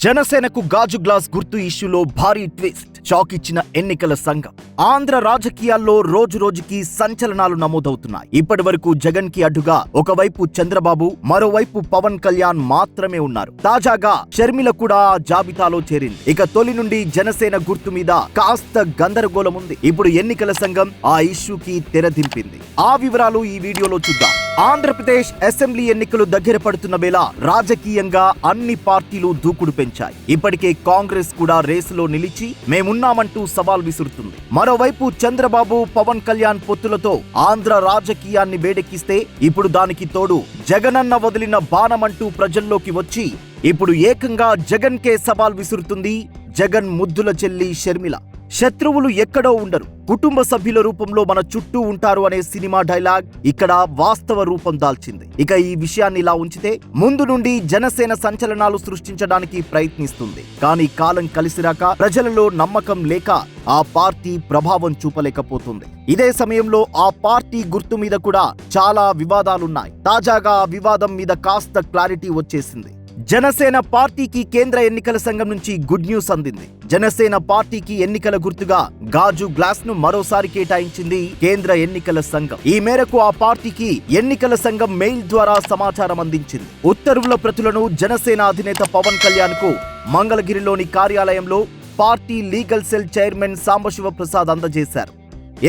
జనసేనకు గాజు గ్లాస్ గుర్తు ఇష్యూలో భారీ ట్విస్ట్. షాక్ ఇచ్చిన ఎన్నికల సంఘం. ఆంధ్ర రాజకీయాల్లో రోజు రోజుకి సంచలనాలు నమోదవుతున్నాయి. ఇప్పటి వరకు జగన్ కి అడ్డుగా ఒకవైపు చంద్రబాబు, మరోవైపు పవన్ కళ్యాణ్ మాత్రమే ఉన్నారు. తాజాగా షర్మిల కూడా ఆ జాబితాలో చేరింది. ఇక తొలి నుండి జనసేన గుర్తు మీద కాస్త గందరగోళం ఉంది. ఇప్పుడు ఎన్నికల సంఘం ఆ ఇష్యూకి తెరదింపింది. ఆ వివరాలు ఈ వీడియోలో చూద్దాం. ఆంధ్రప్రదేశ్ అసెంబ్లీ ఎన్నికలు దగ్గర పడుతున్న వేళ రాజకీయంగా అన్ని పార్టీలు దూకుడు పెంచాయి. ఇప్పటికే కాంగ్రెస్ కూడా రేసులో నిలిచి మేమున్నామంటూ సవాల్ విసురుతుంది. మరోవైపు చంద్రబాబు, పవన్ కళ్యాణ్ పొత్తులతో ఆంధ్ర రాజకీయాన్ని వేడెక్కిస్తే ఇప్పుడు దానికి తోడు జగనన్న వదిలిన బాణమంటూ ప్రజల్లోకి వచ్చి ఇప్పుడు ఏకంగా జగన్ కే సవాల్ విసురుతుంది జగన్ ముద్దుల చెల్లి షర్మిల. శత్రువులు ఎక్కడో ఉండరు, కుటుంబ సభ్యుల రూపంలో మన చుట్టూ ఉంటారు అనే సినిమా డైలాగ్ ఇక్కడ వాస్తవ రూపం దాల్చింది. ఇక ఈ విషయాన్ని ఇలా ఉంచితే ముందు నుండి జనసేన సంచలనాలు సృష్టించడానికి ప్రయత్నిస్తుంది. కానీ కాలం కలిసిరాక ప్రజలలో నమ్మకం లేక ఆ పార్టీ ప్రభావం చూపలేకపోతుంది. ఇదే సమయంలో ఆ పార్టీ గుర్తు మీద కూడా చాలా వివాదాలున్నాయి. తాజాగా ఆ వివాదం మీద కాస్త క్లారిటీ వచ్చేసింది. జనసేన పార్టీకి కేంద్ర ఎన్నికల సంఘం నుంచి గుడ్ న్యూస్ అందింది. జనసేన పార్టీకి ఎన్నికల గుర్తుగా గాజు గ్లాస్ ను మరోసారి కేటాయించింది కేంద్ర ఎన్నికల సంఘం. ఈ మేరకు ఆ పార్టీకి ఎన్నికల సంఘం మెయిల్ ద్వారా సమాచారం అందించింది. ఉత్తర్వుల ప్రతులను జనసేన అధినేత పవన్ కళ్యాణ్ కు మంగళగిరిలోని కార్యాలయంలో party legal cell chairman Sambasiva Prasad అందజేశారు.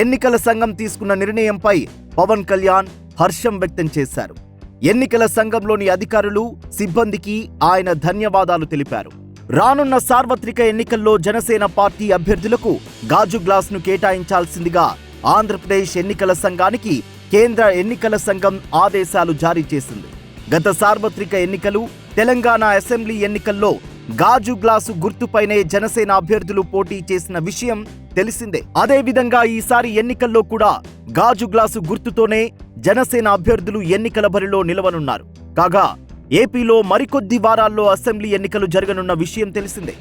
ఎన్నికల సంఘం తీసుకున్న నిర్ణయంపై పవన్ కళ్యాణ్ హర్షం వ్యక్తం చేశారు. ఎన్నికల సంఘంలోని అధికారులు, సిబ్బందికి ఆయన ధన్యవాదాలు తెలిపారు. రానున్న సార్వత్రిక ఎన్నికల్లో జనసేన పార్టీ అభ్యర్థులకు గాజు గ్లాస్ ను కేటాయించాల్సిందిగా ఆంధ్రప్రదేశ్ ఎన్నికల సంఘానికి కేంద్ర ఎన్నికల సంఘం ఆదేశాలు జారీ చేసింది. గత సార్వత్రిక ఎన్నికలు, తెలంగాణ అసెంబ్లీ ఎన్నికల్లో గాజు గ్లాసు గుర్తుపైనే జనసేన అభ్యర్థులు పోటీ చేసిన విషయం తెలిసిందే. అదేవిధంగా ఈసారి ఎన్నికల్లో కూడా గాజు గ్లాసు గుర్తుతోనే జనసేన అభ్యర్థులు ఎన్నికల బరిలో నిలవనున్నారు. కాగా ఏపీలో మరికొద్ది వారాల్లో అసెంబ్లీ ఎన్నికలు జరగనున్న విషయం తెలిసిందే.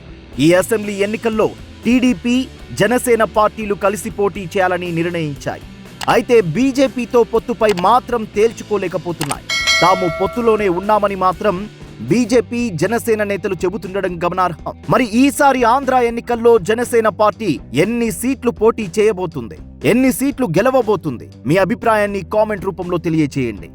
ఈ అసెంబ్లీ ఎన్నికల్లో టీడీపీ, జనసేన పార్టీలు కలిసి పోటీ చేయాలని నిర్ణయించాయి. అయితే బీజేపీతో పొత్తుపై మాత్రం తేల్చుకోలేకపోతున్నాయి. తాము పొత్తులోనే ఉన్నామని మాత్రం బీజేపీ, జనసేన నేతలు చెబుతుండడం గమనార్హం. మరి ఈసారి ఆంధ్ర ఎన్నికల్లో జనసేన పార్టీ ఎన్ని సీట్లు పోటీ చేయబోతుంది, ఎన్ని సీట్లు గెలవబోతుంది? మీ అభిప్రాయాన్ని కామెంట్ రూపంలో తెలియజేయండి.